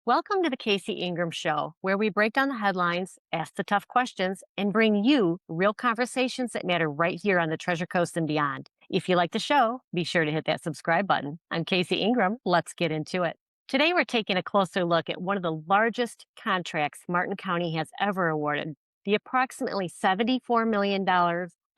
Welcome to the Casey Ingram Show, where we break down the headlines, ask the tough questions, and bring you real conversations that matter right here on the Treasure Coast and beyond. If you like the show, be sure to hit that subscribe button. I'm Casey Ingram. Let's get into it. Today, we're taking a closer look at one of the largest contracts Martin County has ever awarded, the approximately $74 million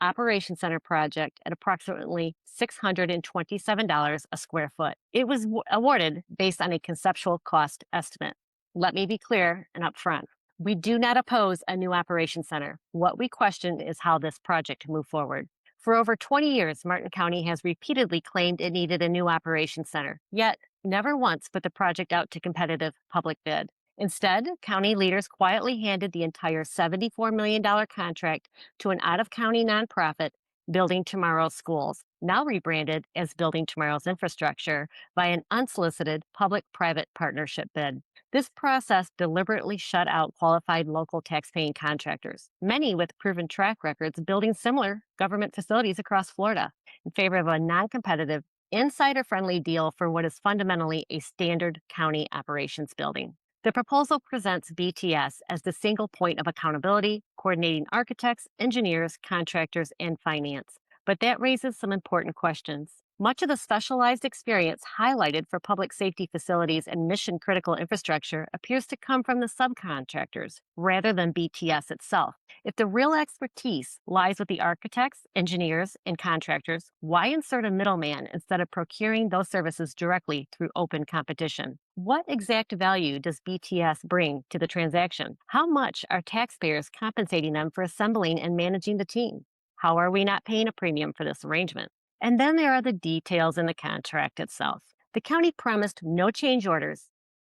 Operation Center project at approximately $627 a square foot. It was awarded based on a conceptual cost estimate. Let me be clear and upfront. We do not oppose a new operation center. What we question is how this project moved forward. For over 20 years, Martin County has repeatedly claimed it needed a new operation center, yet never once put the project out to competitive public bid. Instead, county leaders quietly handed the entire $74 million contract to an out-of-county nonprofit, Building Tomorrow's Schools, now rebranded as Building Tomorrow's Infrastructure, by an unsolicited public-private partnership bid. This process deliberately shut out qualified local tax-paying contractors, many with proven track records building similar government facilities across Florida, in favor of a non-competitive, insider-friendly deal for what is fundamentally a standard county operations building. The proposal presents BTS as the single point of accountability, coordinating architects, engineers, contractors, and finance. But that raises some important questions. Much of the specialized experience highlighted for public safety facilities and mission critical infrastructure appears to come from the subcontractors rather than BTS itself. If the real expertise lies with the architects, engineers, and contractors, why insert a middleman instead of procuring those services directly through open competition? What exact value does BTS bring to the transaction? How much are taxpayers compensating them for assembling and managing the team? How are we not paying a premium for this arrangement? And then there are the details in the contract itself. The county promised no change orders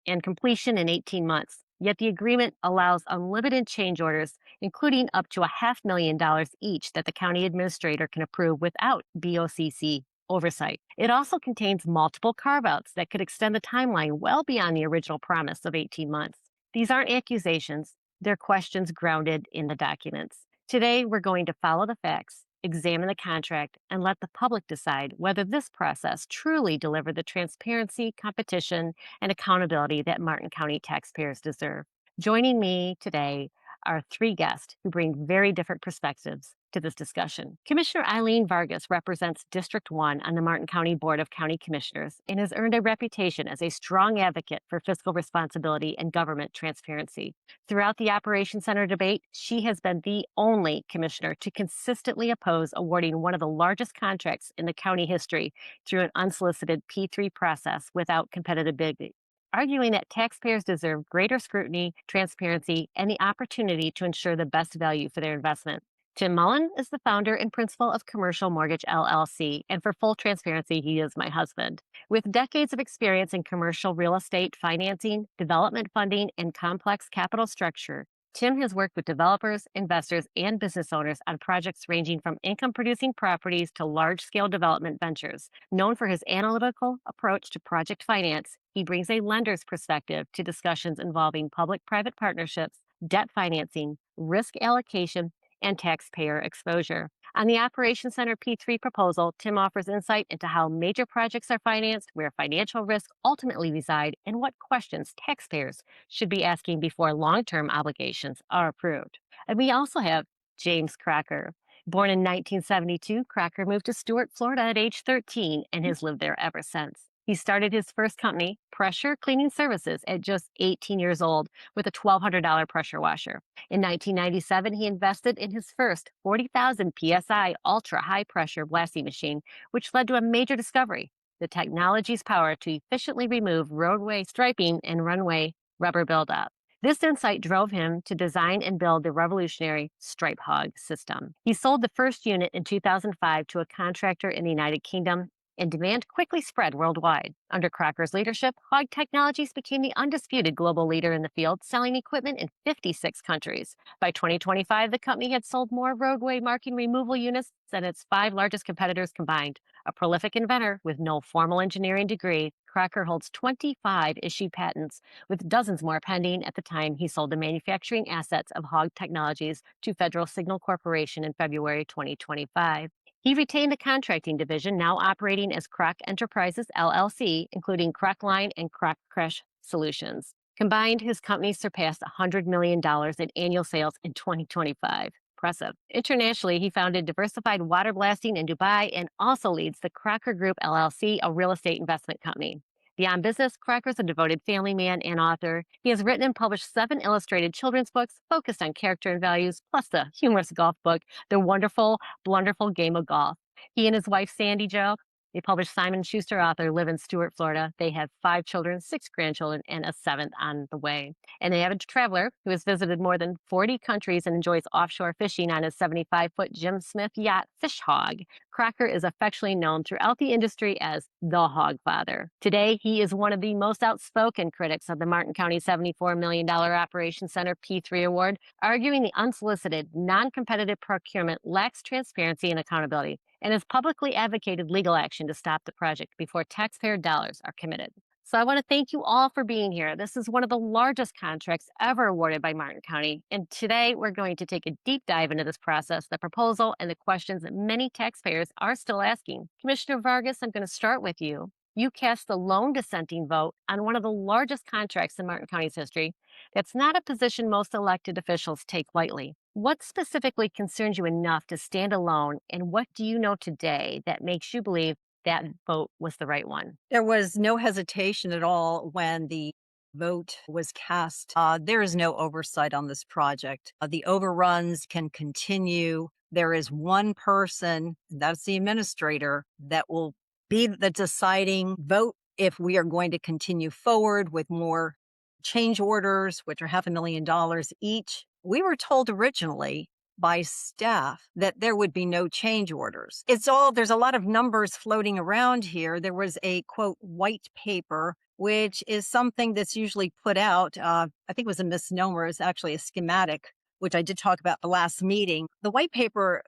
and completion in 18 months, yet the agreement allows unlimited change orders, including up to $500,000 each that the county administrator can approve without BOCC oversight. It also contains multiple carve-outs that could extend the timeline well beyond the original promise of 18 months. These aren't accusations, they're questions grounded in the documents. Today, we're going to follow the facts, examine the contract, and let the public decide whether this process truly delivered the transparency, competition, and accountability that Martin County taxpayers deserve. Joining me today are three guests who bring very different perspectives to this discussion. Commissioner Eileen Vargas represents District 1 on the Martin County Board of County Commissioners and has earned a reputation as a strong advocate for fiscal responsibility and government transparency. Throughout the Operation Center debate, she has been the only commissioner to consistently oppose awarding one of the largest contracts in the county history through an unsolicited P3 process without competitive bidding, arguing that taxpayers deserve greater scrutiny, transparency, and the opportunity to ensure the best value for their investment. Tim Mullen is the founder and principal of Commercial Mortgage LLC, and for full transparency, he is my husband. With decades of experience in commercial real estate financing, development funding, and complex capital structure, Tim has worked with developers, investors, and business owners on projects ranging from income-producing properties to large-scale development ventures. Known for his analytical approach to project finance, he brings a lender's perspective to discussions involving public-private partnerships, debt financing, risk allocation, and taxpayer exposure. On the Operation Center P3 proposal, Tim offers insight into how major projects are financed, where financial risks ultimately reside, and what questions taxpayers should be asking before long-term obligations are approved. And we also have James Crocker. Born in 1972, Crocker moved to Stuart, Florida at age 13 and has lived there ever since. He started his first company, Pressure Cleaning Services, at just 18 years old with a $1,200 pressure washer. In 1997, he invested in his first 40,000 psi ultra high pressure blasting machine, which led to a major discovery: the technology's power to efficiently remove roadway striping and runway rubber buildup. This insight drove him to design and build the revolutionary Stripe Hog system. He sold the first unit in 2005 to a contractor in the United Kingdom, and demand quickly spread worldwide. Under Crocker's leadership, Hog Technologies became the undisputed global leader in the field, selling equipment in 56 countries. By 2025, the company had sold more roadway marking removal units than its five largest competitors combined. A prolific inventor with no formal engineering degree, Crocker holds 25 issued patents, with dozens more pending at the time he sold the manufacturing assets of Hog Technologies to Federal Signal Corporation in February 2025. He retained the contracting division, now operating as Croc Enterprises LLC, including Croc Line and Croc Crush Solutions. Combined, his company surpassed $100 million in annual sales in 2025. Impressive. Internationally, he founded Diversified Water Blasting in Dubai and also leads the Crocker Group LLC, a real estate investment company. Beyond business, Crocker's a devoted family man and author. He has written and published 7 illustrated children's books focused on character and values, plus the humorous golf book, The Wonderful, Blunderful Game of Golf. He and his wife, Sandy Jo, they published Simon Schuster author, live in Stuart, Florida. They have 5 children, 6 grandchildren, and a 7th on the way. An avid traveler who has visited more than 40 countries and enjoys offshore fishing on his 75-foot Jim Smith yacht, Fish Hog. Crocker is affectionately known throughout the industry as the Hog Father. Today, he is one of the most outspoken critics of the Martin County $74 million Operations Center P3 award, arguing the unsolicited, non-competitive procurement lacks transparency and accountability, and has publicly advocated legal action to stop the project before taxpayer dollars are committed. So I want to thank you all for being here. This is one of the largest contracts ever awarded by Martin County. And today we're going to take a deep dive into this process, the proposal, and the questions that many taxpayers are still asking. Commissioner Vargas, I'm going to start with you. You cast the lone dissenting vote on one of the largest contracts in Martin County's history. That's not a position most elected officials take lightly. What specifically concerns you enough to stand alone, and what do you know today that makes you believe that vote was the right one? There was no hesitation at all when the vote was cast. There is no oversight on this project. The overruns can continue. There is one person, that's the administrator, that will be the deciding vote if we are going to continue forward with more change orders, which are $500,000 each. We were told originally by staff that there would be no change orders. There's a lot of numbers floating around here. There was a quote, white paper, which is something that's usually put out. I think it was a misnomer. It's actually a schematic, which I did talk about the last meeting. The white paper,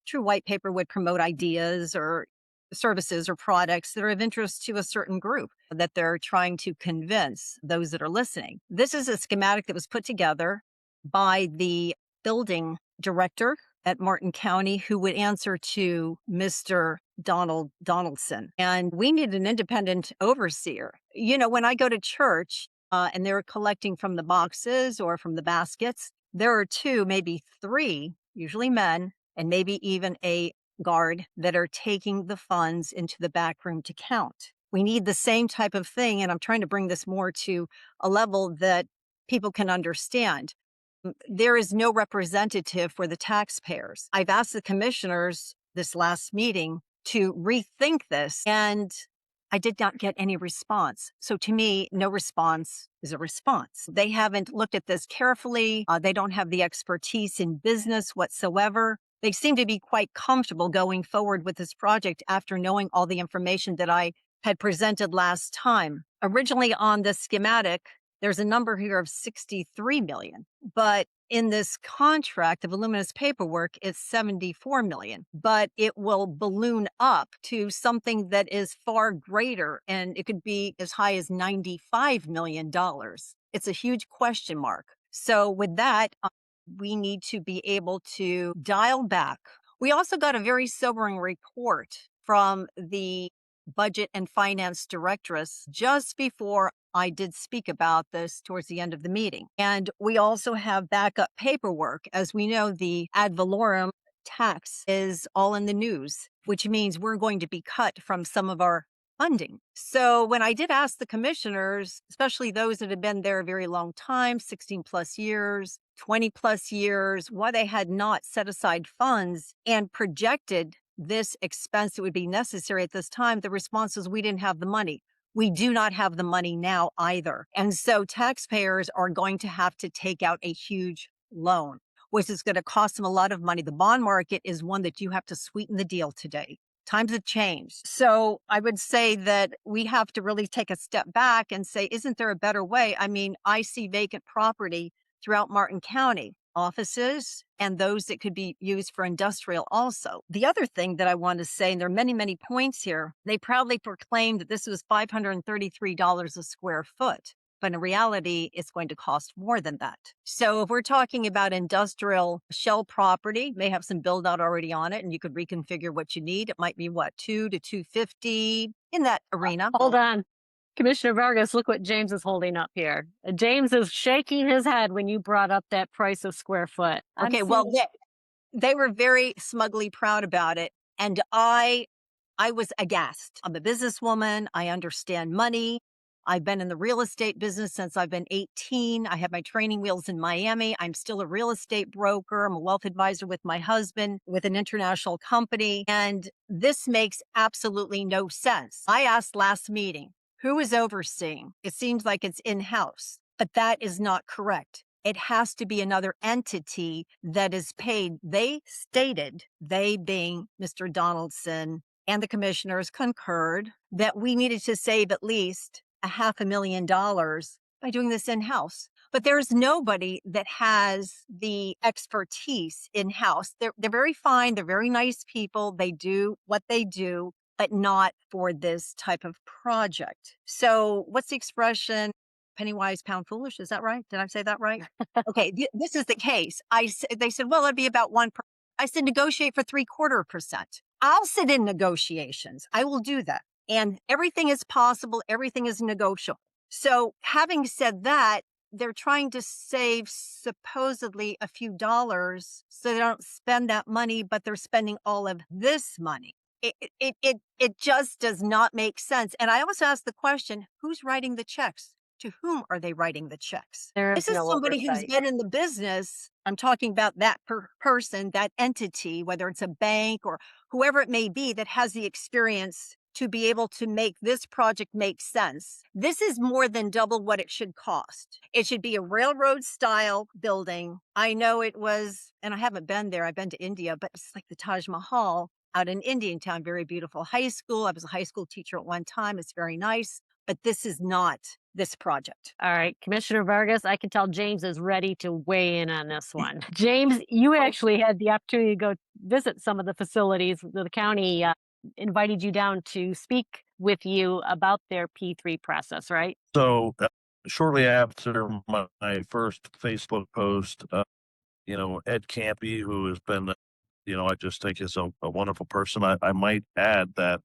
true white paper would promote ideas or services or products that are of interest to a certain group that they're trying to convince those that are listening. This is a schematic that was put together by the building director at Martin County who would answer to Mr. Donaldson. And we need an independent overseer. When I go to church and they're collecting from the boxes or from the baskets, there are 2, maybe 3, usually men, and maybe even a guard that are taking the funds into the back room to count. We need the same type of thing. And I'm trying to bring this more to a level that people can understand. There is no representative for the taxpayers. I've asked the commissioners this last meeting to rethink this, and I did not get any response. So to me, no response is a response. They haven't looked at this carefully. They don't have the expertise in business whatsoever. They seem to be quite comfortable going forward with this project after knowing all the information that I had presented last time. Originally on the schematic, there's a number here of 63 million, but in this contract, the voluminous paperwork, it's 74 million, but it will balloon up to something that is far greater, and it could be as high as $95 million. It's a huge question mark. So with that, we need to be able to dial back. We also got a very sobering report from the Budget and Finance Directress just before I did speak about this towards the end of the meeting. And we also have backup paperwork. As we know, the ad valorem tax is all in the news, which means we're going to be cut from some of our funding. So when I did ask the commissioners, especially those that had been there a very long time, 16 plus years, 20 plus years, why they had not set aside funds and projected this expense that would be necessary at this time, the response was we didn't have the money. We do not have the money now either. And so taxpayers are going to have to take out a huge loan, which is going to cost them a lot of money. The bond market is one that you have to sweeten the deal today. Times have changed. So I would say that we have to really take a step back and say, isn't there a better way? I mean, I see vacant property throughout Martin County, offices, and those that could be used for industrial also. The other thing that I want to say, and there are many, many points here, they proudly proclaimed that this was $533 a square foot. But in reality, it's going to cost more than that. So if we're talking about industrial shell property, may have some build out already on it, and you could reconfigure what you need. It might be what, 2 to 250 in that arena. Hold on. Commissioner Vargas, look what James is holding up here. James is shaking his head when you brought up that price of square foot. I'm Okay, well, seeing they were very smugly proud about it, and I was aghast. I'm a businesswoman, I understand money. I've been in the real estate business since I've been 18. I have my training wheels in Miami. I'm still a real estate broker. I'm a wealth advisor with my husband with an international company, and this makes absolutely no sense. I asked last meeting, who is overseeing? It seems like it's in-house, but that is not correct. It has to be another entity that is paid. They stated, they being Mr. Donaldson and the commissioners concurred that we needed to save at least $500,000 by doing this in-house. But there's nobody that has the expertise in-house. They're very fine. They're very nice people. They do what they do, but not for this type of project. So what's the expression? Penny wise, pound foolish. Is that right? Did I say that right? Okay, this is the case. They said, well, it'd be about 1%. I said, negotiate for 0.75%. I'll sit in negotiations. I will do that. And everything is possible. Everything is negotiable. So having said that, they're trying to save supposedly a few dollars so they don't spend that money, but they're spending all of this money. It just does not make sense. And I also ask the question, who's writing the checks? To whom are they writing the checks? there This is is no somebody who's oversight. been in the business. I'm talking about that person, that entity, whether it's a bank or whoever it may be that has the experience to be able to make this project make sense. This is more than double what it should cost. It should be a railroad style building. I know it was, and I haven't been there. I've been to India, but it's like the Taj Mahal out in Indian Town, very beautiful high school. I was a high school teacher at one time. It's very nice, but this is not this project. All right, Commissioner Vargas, I can tell James is ready to weigh in on this one. James, you actually had the opportunity to go visit some of the facilities. The county invited you down to speak with you about their P3 process, right? So shortly after my first Facebook post, Ed Campy, who has been, I just think is a wonderful person. I might add that,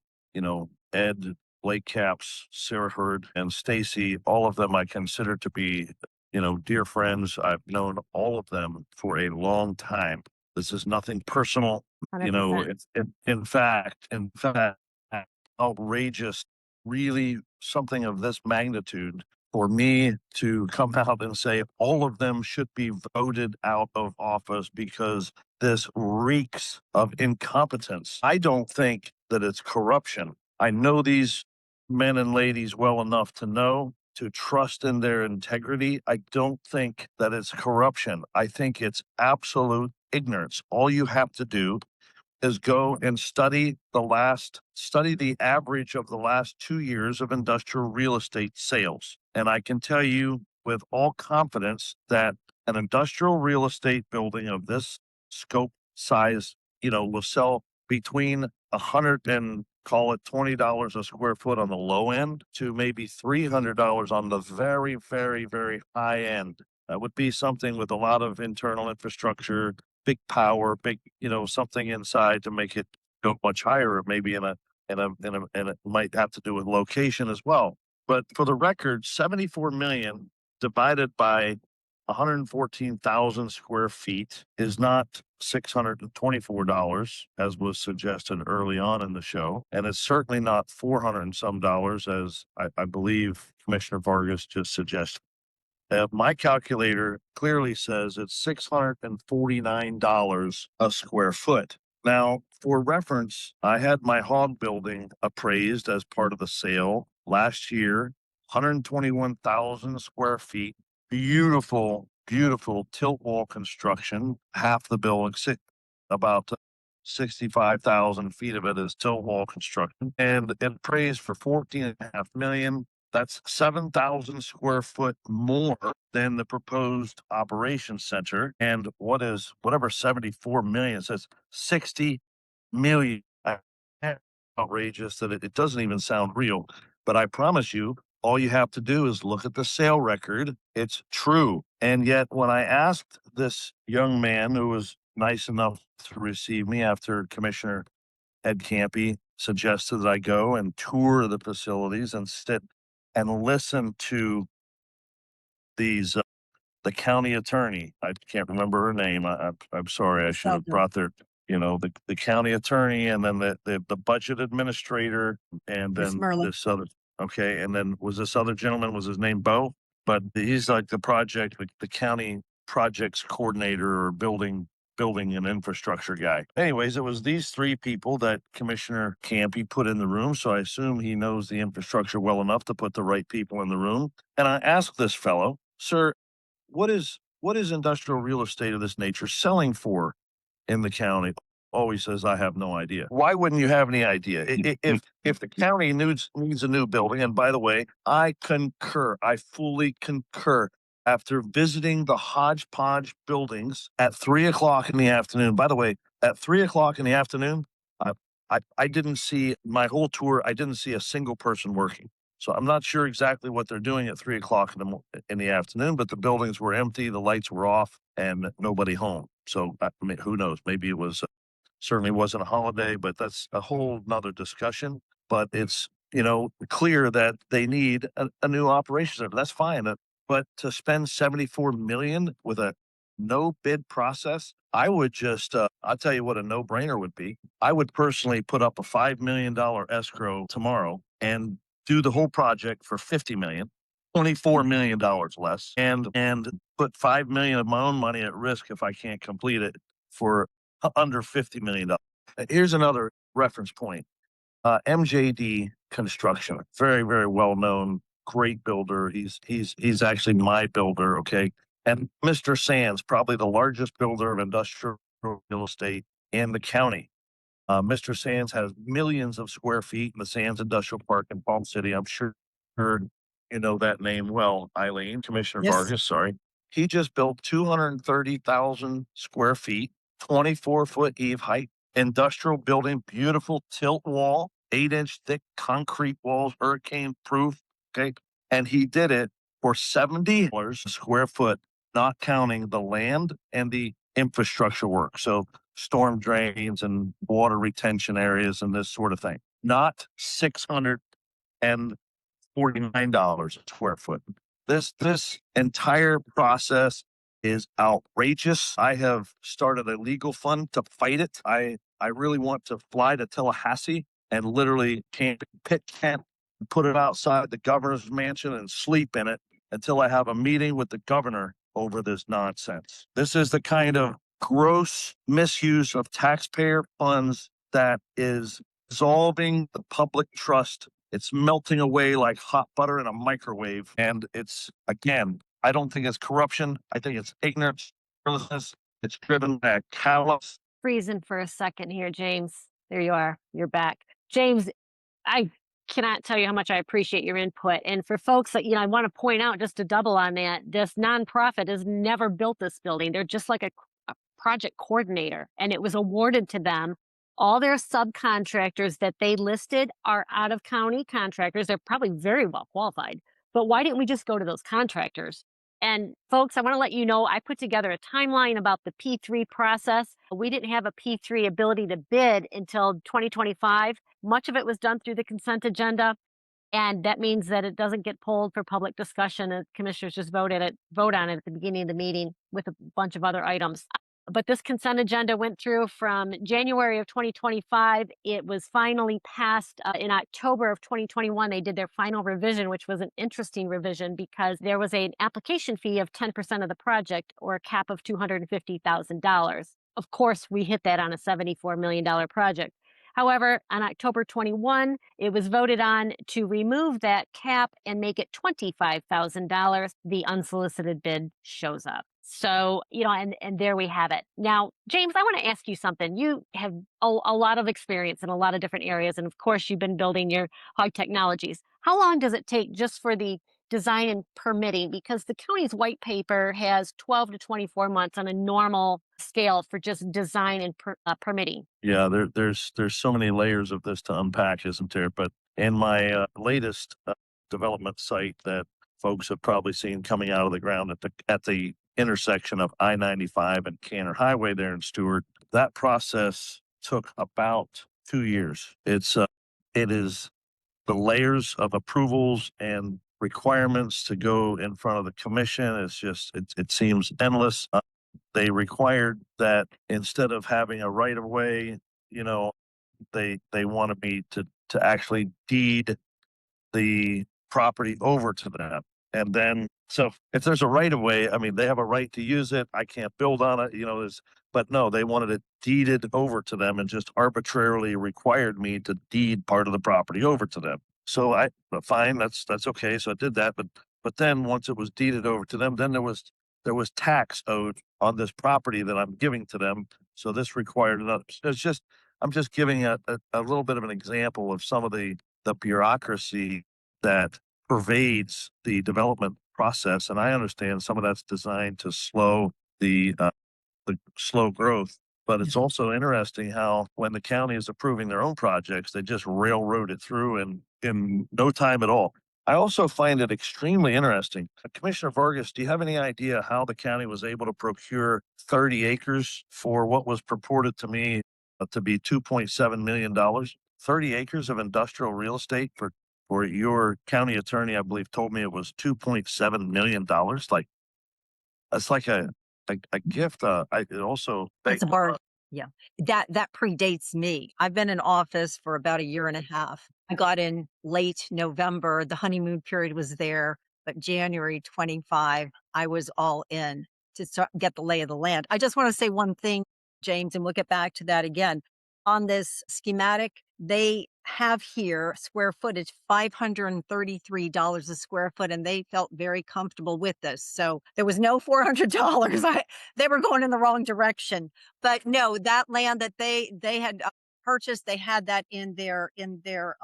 Ed, Blake Caps, Sarah Hurd, and Stacy, all of them I consider to be, dear friends. I've known all of them for a long time. This is nothing personal. 100%. In fact, outrageous, really something of this magnitude for me to come out and say all of them should be voted out of office because this reeks of incompetence. I don't think that it's corruption. I know these men and ladies well enough to know to trust in their integrity. I don't think that it's corruption. I think it's absolute ignorance. All you have to do is go and study the average of the last 2 years of industrial real estate sales. And I can tell you with all confidence that an industrial real estate building of this scope size, will sell between 100 and call it $20 a square foot on the low end to maybe $300 on the very, very, very high end. That would be something with a lot of internal infrastructure, big power, big, something inside to make it go much higher, maybe and it might have to do with location as well. But for the record, 74 million divided by 114,000 square feet is not $624, as was suggested early on in the show. And it's certainly not 400 and some dollars, as I believe Commissioner Vargas just suggested. My calculator clearly says it's $649 a square foot. Now, for reference, I had my hog building appraised as part of the sale last year, 121,000 square feet, beautiful, beautiful tilt wall construction, half the building, about 65,000 feet of it is tilt wall construction, and it appraised for 14.5 million. That's 7,000 square foot more than the proposed operations center. And whatever 74 million says 60 million. Outrageous that it doesn't even sound real. But I promise you, all you have to do is look at the sale record. It's true. And yet, when I asked this young man who was nice enough to receive me after Commissioner Ed Campy suggested that I go and tour the facilities and sit and listen to these the county attorney. I can't remember her name. I'm sorry. I should have brought the county attorney, and then the budget administrator, and Miss then Merlin. this other. Okay, and then was this other gentleman? Was his name Bo? But he's like the county projects coordinator or building and infrastructure guy. Anyways, it was these three people that Commissioner Campy put in the room. So I assume he knows the infrastructure well enough to put the right people in the room. And I asked this fellow, sir, what is industrial real estate of this nature selling for in the county? Oh, he says, I have no idea. Why wouldn't you have any idea? If the county needs a new building, and by the way, I concur, I fully concur. After visiting the hodgepodge buildings at 3:00 in the afternoon, by the way, at 3:00 in the afternoon, I, I didn't see my whole tour. I didn't see a single person working. So I'm not sure exactly what they're doing at 3:00 in the afternoon, but the buildings were empty, the lights were off, and nobody home. So I mean, who knows? Maybe it was certainly wasn't a holiday, but that's a whole nother discussion. But it's clear that they need a new operation center. That's fine, but to spend 74 million with a no bid process, I would just I'll tell you what a no brainer would be. I would personally put up a $5 million escrow tomorrow and do the whole project for 50 million. $24 million less, and put 5 million of my own money at risk if I can't complete it for under $50 million. Here's another reference point. MJD Construction, very, very well known, great builder. He's actually my builder. Okay. And Mr. Sands, probably the largest builder of industrial real estate in the county. Mr. Sands has millions of square feet in the Sands Industrial Park in Palm City. I'm sure you know that name well, Eileen, Commissioner Yes. Vargas, sorry. He just built 230,000 square feet, 24-foot eve height, industrial building, beautiful tilt wall, 8-inch thick concrete walls, hurricane proof. Okay. And he did it for $70 a square foot, not counting the land and the infrastructure work. So storm drains and water retention areas and this sort of thing, not $649 a square foot. This entire process is outrageous. I have started a legal fund to fight it. I really want to fly to Tallahassee and literally pitch tent, put it outside the governor's mansion and sleep in it until I have a meeting with the governor over this nonsense. This is the kind of gross misuse of taxpayer funds that is dissolving the public trust. It's melting away like hot butter in a microwave. And it's, again, I don't think it's corruption. I think it's ignorance, carelessness. It's driven by a callous. Freezing for a second here, James. There you are. You're back. James, I cannot tell you how much I appreciate your input. And for folks that, I want to point out just to double on that, this nonprofit has never built this building. They're just like a project coordinator, and it was awarded to them. All their subcontractors that they listed are out of county contractors. They're probably very well qualified. But why didn't we just go to those contractors? And folks, I want to let you know, I put together a timeline about the P3 process. We didn't have a P3 ability to bid until 2025. Much of it was done through the consent agenda. And that means that it doesn't get pulled for public discussion. And commissioners just vote on it at the beginning of the meeting with a bunch of other items. But this consent agenda went through from January of 2025. It was finally passed in October of 2021. They did their final revision, which was an interesting revision because there was an application fee of 10% of the project or a cap of $250,000. Of course, we hit that on a $74 million project. However, on October 21, it was voted on to remove that cap and make it $25,000. The unsolicited bid shows up. So, and there we have it. Now, James, I want to ask you something. You have a lot of experience in a lot of different areas. And of course, you've been building your hog technologies. How long does it take just for the design and permitting? Because the county's white paper has 12 to 24 months on a normal scale for just design and permitting. Yeah, there's so many layers of this to unpack, isn't there? But in my latest development site that folks have probably seen coming out of the ground at the intersection of I-95 and Canner Highway there in Stewart, that process took about 2 years. It is the layers of approvals and requirements to go in front of the commission. It's just, it seems endless. They required that instead of having a right of way, you know, they wanted me to actually deed the property over to them. And then, so if there's a right of way, I mean, they have a right to use it. I can't build on it, but no, they wanted it deeded over to them and just arbitrarily required me to deed part of the property over to them. So fine, that's okay. So I did that, but then once it was deeded over to them, then there was tax owed on this property that I'm giving to them. So this required another. I'm just giving a little bit of an example of some of the bureaucracy that pervades the development process, and I understand some of that's designed to slow the slow growth. But it's also interesting how when the county is approving their own projects, they just railroad it through in no time at all. I also find it extremely interesting. Commissioner Vargas, do you have any idea how the county was able to procure 30 acres for what was purported to me to be $2.7 million? 30 acres of industrial real estate for your county attorney, I believe, told me it was $2.7 million. Like, it's like a gift. It also, It's a bargain. Yeah. That predates me. I've been in office for about a year and a half. I got in late November. The honeymoon period was there, but January 25, I was all in to get the lay of the land. I just want to say one thing, James, and we'll get back to that again. On this schematic, they have here square footage, $533 a square foot, and they felt very comfortable with this. So there was no $400. They were going in the wrong direction. But no, that land that they had purchased, they had that in their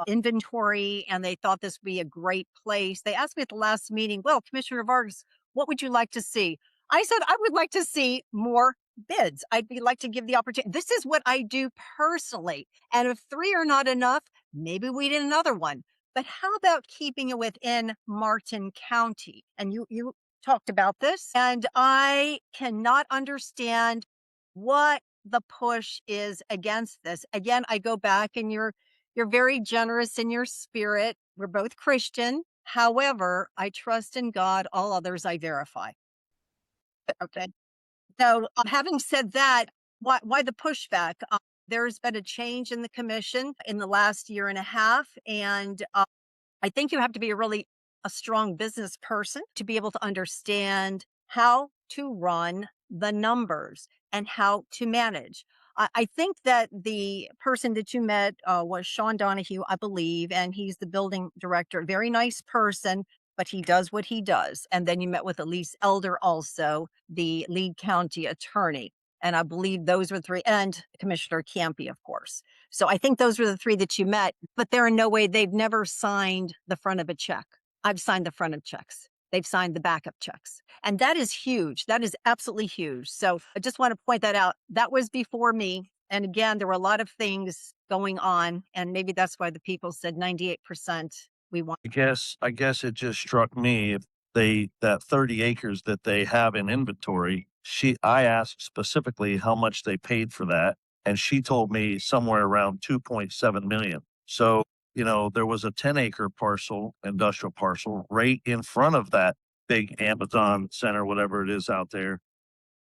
inventory, and they thought this would be a great place. They asked me at the last meeting, well, Commissioner Vargas, what would you like to see? I said, I would like to see more bids. I'd be like to give the opportunity. This is what I do personally. And if 3 are not enough, maybe we did another one. But how about keeping it within Martin County? And you talked about this, and I cannot understand what the push is against this. Again, I go back, and you're very generous in your spirit. We're both Christian. However, I trust in God. All others I verify. Okay. So, having said that, why the pushback? There's been a change in the commission in the last year and a half, and I think you have to be a strong business person to be able to understand how to run the numbers and how to manage. I think that the person that you met was Sean Donahue, I believe, and he's the building director. Very nice person, but he does what he does. And then you met with Elise Elder, also the lead county attorney. And I believe those were 3, and Commissioner Campy, of course. So I think those were the 3 that you met, but they're in no way, they've never signed the front of a check. I've signed the front of checks. They've signed the backup checks. And that is huge. That is absolutely huge. So I just want to point that out. That was before me. And again, there were a lot of things going on. And maybe that's why the people said 98% we want. I guess it just struck me if that 30 acres that they have in inventory, I asked specifically how much they paid for that, and she told me somewhere around 2.7 million. So, there was a 10-acre parcel, industrial parcel, right in front of that big Amazon center, whatever it is out there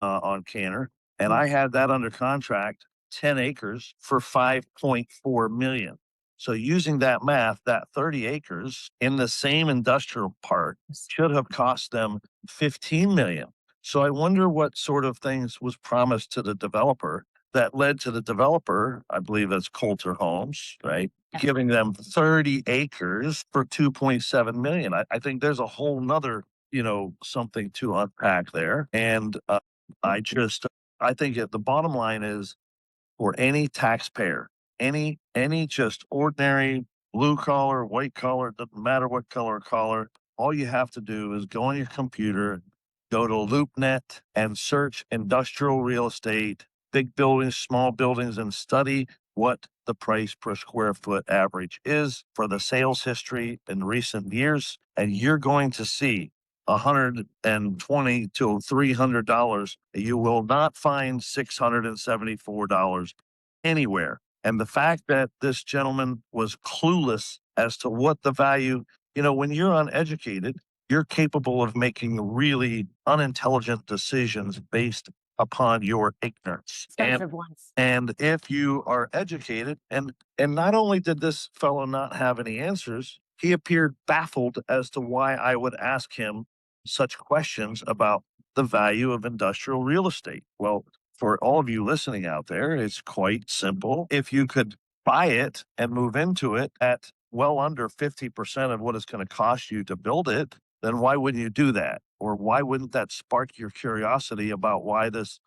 on Canner. And I had that under contract, 10 acres for 5.4 million. So using that math, that 30 acres in the same industrial park should have cost them 15 million. So I wonder what sort of things was promised to the developer that led to the developer, I believe that's Coulter Homes, right? Yeah. Giving them 30 acres for 2.7 million. I think there's a whole nother, something to unpack there. And I think the bottom line is, for any taxpayer, any just ordinary blue collar, white collar, doesn't matter what collar, all you have to do is go on your computer, go to LoopNet and search industrial real estate, big buildings, small buildings, and study what the price per square foot average is for the sales history in recent years. And you're going to see $120 to $300. You will not find $674 anywhere. And the fact that this gentleman was clueless as to what the value when you're uneducated, you're capable of making really unintelligent decisions based upon your ignorance. Expensive ones. And if you are educated, and not only did this fellow not have any answers, he appeared baffled as to why I would ask him such questions about the value of industrial real estate. Well, for all of you listening out there, it's quite simple. If you could buy it and move into it at well under 50% of what it's going to cost you to build it, then why wouldn't you do that? Or why wouldn't that spark your curiosity about why this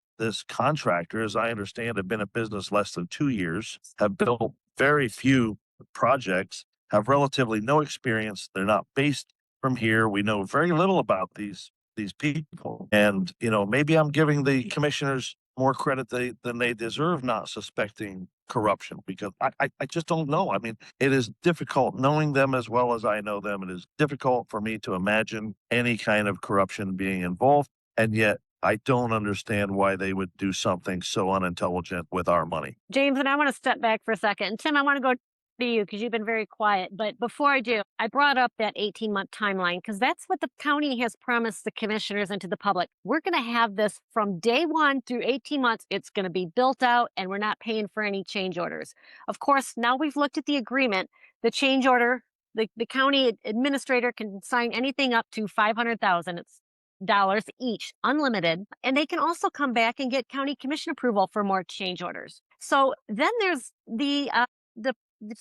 contractor, as I understand, had been in business less than 2 years, have built very few projects, have relatively no experience. They're not based from here. We know very little about these people. And, maybe I'm giving the commissioners more credit than they deserve, not suspecting corruption, because I just don't know. I mean, it is difficult knowing them as well as I know them. It is difficult for me to imagine any kind of corruption being involved. And yet I don't understand why they would do something so unintelligent with our money. James, and I want to step back for a second. And Tim, I want to go to you because you've been very quiet. But before I do, I brought up that 18-month timeline because that's what the county has promised the commissioners and to the public. We're going to have this from day one through 18 months. It's going to be built out and we're not paying for any change orders. Of course, now we've looked at the agreement, the change order, the county administrator can sign anything up to $500,000. It's dollars each, unlimited. And they can also come back and get county commission approval for more change orders. So then there's the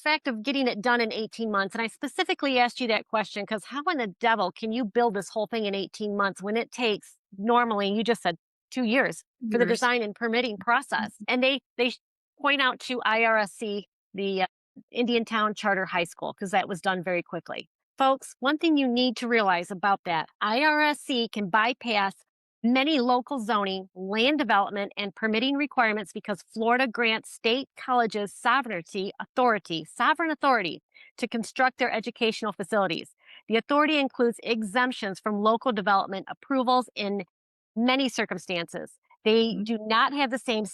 fact of getting it done in 18 months. And I specifically asked you that question because how in the devil can you build this whole thing in 18 months when it takes normally, you just said 2 years for the design and permitting process? And they point out to IRSC, the Indiantown Charter High School, because that was done very quickly. Folks, one thing you need to realize about that, IRSC can bypass many local zoning, land development, and permitting requirements because Florida grants state colleges sovereign authority to construct their educational facilities. The authority includes exemptions from local development approvals in many circumstances. They do not have the same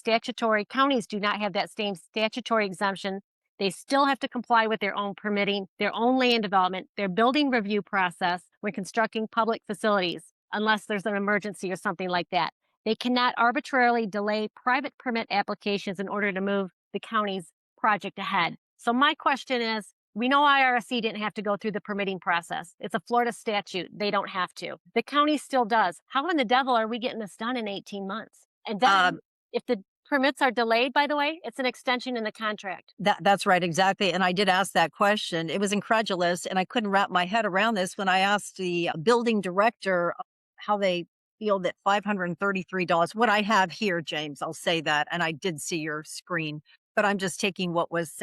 counties do not have that same statutory exemption. They still have to comply with their own permitting, their own land development, their building review process when constructing public facilities, unless there's an emergency or something like that. They cannot arbitrarily delay private permit applications in order to move the county's project ahead. So my question is, we know IRSC didn't have to go through the permitting process. It's a Florida statute. They don't have to. The county still does. How in the devil are we getting this done in 18 months? And then if the permits are delayed, by the way, it's an extension in the contract. That's right, exactly. And I did ask that question. It was incredulous, and I couldn't wrap my head around this when I asked the building director how they feel that $533, what I have here, James, I'll say that, and I did see your screen, but I'm just taking what was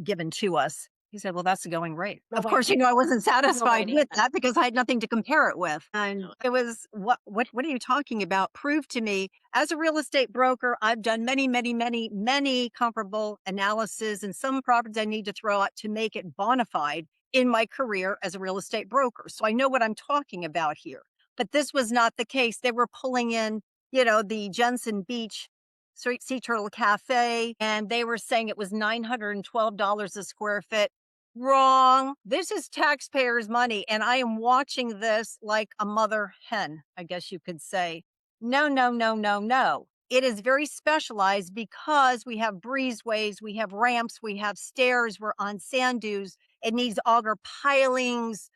given to us. He said, well, that's the going rate. Of course, I wasn't satisfied with that because I had nothing to compare it with. And it was, what are you talking about? Prove to me. As a real estate broker, I've done many comparable analysis, and some properties I need to throw out to make it bona fide in my career as a real estate broker. So I know what I'm talking about here. But this was not the case. They were pulling in, the Jensen Beach Sea Turtle Cafe, and they were saying it was $912 a square foot. Wrong. This is taxpayers' money, and I am watching this like a mother hen, I guess you could say. No. It is very specialized because we have breezeways, we have ramps, we have stairs, we're on sand dunes. It needs auger pilings.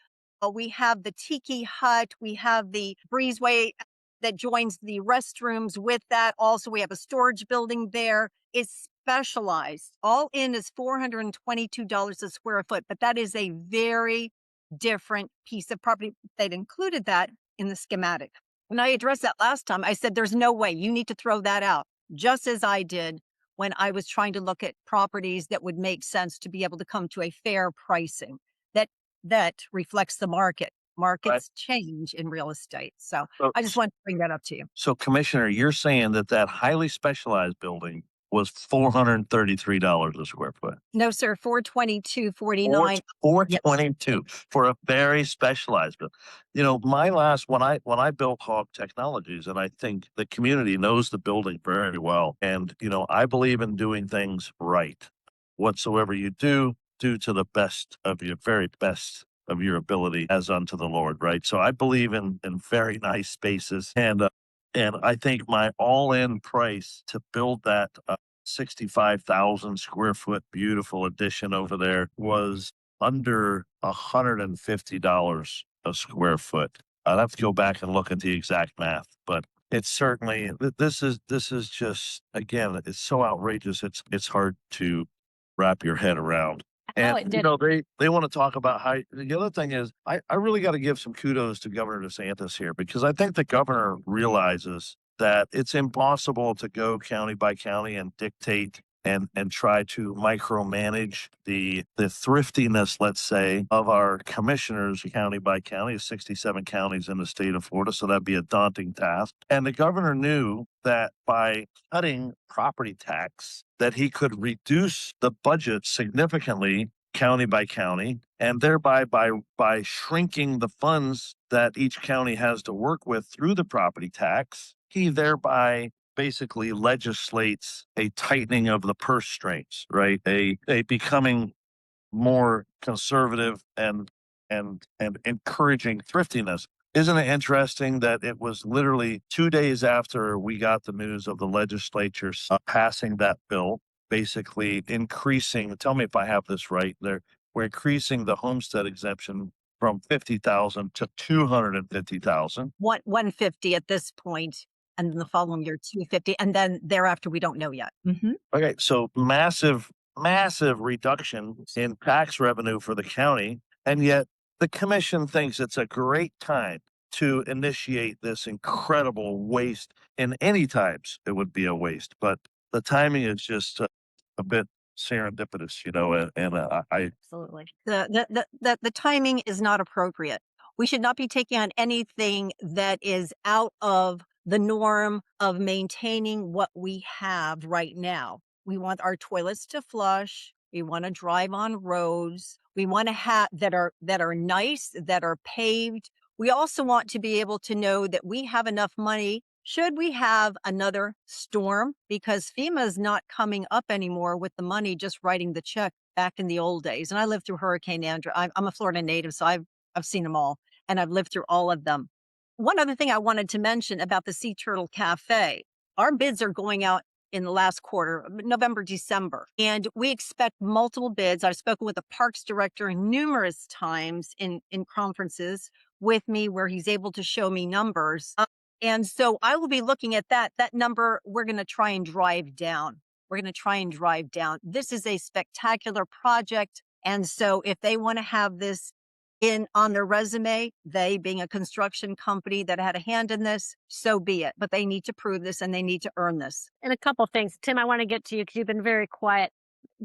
We have the tiki hut. We have the breezeway that joins the restrooms with that. Also, we have a storage building there. It's specialized. All in is $422 a square foot, but that is a very different piece of property. They'd included that in the schematic. When I addressed that last time, I said, there's no way. You need to throw that out, just as I did when I was trying to look at properties that would make sense to be able to come to a fair pricing that reflects the market. Markets change in real estate. So I just want to bring that up to you. So, Commissioner, you're saying that highly specialized building was $433 a square foot? No, sir, $422.49. $422 for a very specialized building. When I built Hog Technologies, and I think the community knows the building very well, and I believe in doing things right. Whatsoever you do to the best of your very best of your ability as unto the Lord, right? So I believe in very nice spaces, and I think my all-in price to build that 65,000 square foot beautiful addition over there was under $150 a square foot. I'd have to go back and look at the exact math, but it's certainly this is just, again, it's so outrageous. It's hard to wrap your head around. Oh, And it you did. know, they want to talk about how the other thing is I really got to give some kudos to Governor DeSantis here, because I think the governor realizes that it's impossible to go county by county and dictate and try to micromanage the thriftiness, let's say, of our commissioners county by county, 67 counties in the state of Florida. So that'd be a daunting task. And the governor knew that by cutting property tax, that he could reduce the budget significantly county by county, and thereby by shrinking the funds that each county has to work with through the property tax, he thereby basically legislates a tightening of the purse strings, right? A becoming more conservative and encouraging thriftiness. Isn't it interesting that it was literally 2 days after we got the news of the legislature passing that bill, basically increasing, tell me if I have this right, we're increasing the homestead exemption from 50,000 to 250,000. 150 at this point, and then the following year 250, and then thereafter we don't know yet. Okay, so massive reduction in tax revenue for the county, and yet the commission thinks it's a great time to initiate this incredible waste. In any times, it would be a waste, but the timing is just a bit serendipitous, you know, and I Absolutely. The timing is not appropriate. We should not be taking on anything that is out of the norm of maintaining what we have right now. We want our toilets to flush. We want to drive on roads. We want to have that are nice, that are paved. We also want to be able to know that we have enough money should we have another storm, because FEMA is not coming up anymore with the money, just writing the check back in the old days. And I lived through Hurricane Andrew. I'm a Florida native, so I've seen them all, and I've lived through all of them. One other thing I wanted to mention about the Sea Turtle Cafe, our bids are going out in the last quarter, November, December, and we expect multiple bids. I've spoken with the parks director numerous times in conferences with me where he's able to show me numbers. And so I will be looking at that number. We're going to try and drive down. This is a spectacular project. And so if they want to have this on their resume, they being a construction company that had a hand in this, so be it. But they need to prove this and they need to earn this. And a couple things. Tim, I want to get to you because you've been very quiet.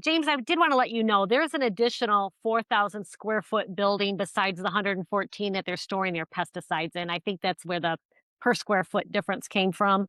James, I did want to let you know there's an additional 4,000 square foot building besides the 114 that they're storing their pesticides in. I think that's where the per square foot difference came from